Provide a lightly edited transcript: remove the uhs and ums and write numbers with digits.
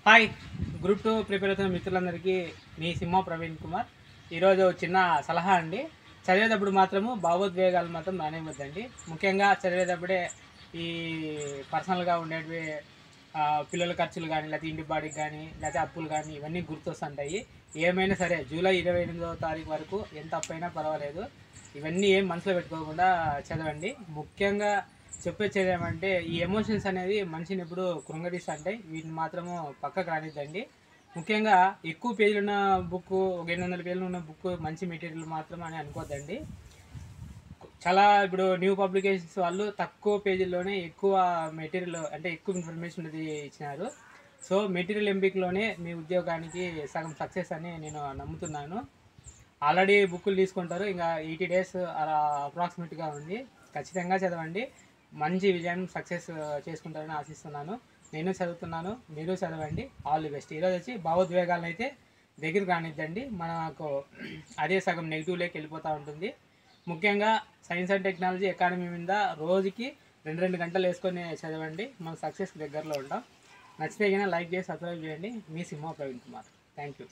Hi group 2 prepare అవుతున్న మిత్రులందరికీ మీ సింహ ప్రవీణ్ కుమార్. ఈరోజు చిన్న సలహా అండి. చదివేటప్పుడు మాత్రము భావోద్వేగాలు మాత్రం రానివ్వద్దండి. ముఖ్యంగా చదివేటప్పుడే ఈ పర్సనల్గా ఉండేటివి పిల్లల ఖర్చులు కానీ, లేకపోతే ఇంటి బాడీకి కానీ, లేకపోతే అప్పులు కానీ ఇవన్నీ గుర్తొస్తుంటాయి. ఏమైనా సరే జూలై 28వ తారీఖు వరకు ఎంత అప్పైనా పర్వాలేదు, ఇవన్నీ ఏం మనసులో పెట్టుకోకుండా చదవండి. ముఖ్యంగా చెప్పొచ్చేది ఏమంటే, ఈ ఎమోషన్స్ అనేది మనిషిని ఎప్పుడు కృంగదీస్తుంటాయి. వీటిని మాత్రము పక్కకు రానిద్దండి. ముఖ్యంగా ఎక్కువ పేజీలు ఉన్న బుక్, ఒక 800 పేజీలు ఉన్న బుక్ మంచి మెటీరియల్ మాత్రం అని అనుకోద్దండి. చాలా ఇప్పుడు న్యూ పబ్లికేషన్స్ వాళ్ళు తక్కువ పేజీల్లోనే ఎక్కువ మెటీరియల్, అంటే ఎక్కువ ఇన్ఫర్మేషన్ అది ఇచ్చినారు. సో మెటీరియల్ ఎంపికలోనే మీ ఉద్యోగానికి సగం సక్సెస్ అని నేను నమ్ముతున్నాను. ఆల్రెడీ బుక్కులు తీసుకుంటారు, ఇంకా 80 డేస్ అలా అప్రాక్సిమేట్గా ఉంది. ఖచ్చితంగా చదవండి. మంచి విజయం సక్సెస్ చేసుకుంటారని ఆశిస్తున్నాను. నేను చదువుతున్నాను, మీరు చదవండి. All the best. ఈరోజు వచ్చి భావోద్వేగాలను అయితే దగ్గరికి రానిద్దండి. మనకు అదే సగం నెగిటివ్లోకి వెళ్ళిపోతూ ఉంటుంది. ముఖ్యంగా సైన్స్ అండ్ టెక్నాలజీ ఎకానమీ మీద రోజుకి 2 గంటలు వేసుకొని చదవండి. మనం సక్సెస్కి దగ్గరలో ఉంటాం. నచ్చితే కన్నా లైక్ చేసి సబ్స్క్రైబ్ చేయండి. మీ సింహ ప్రవీణ్ కుమార్. Thank you.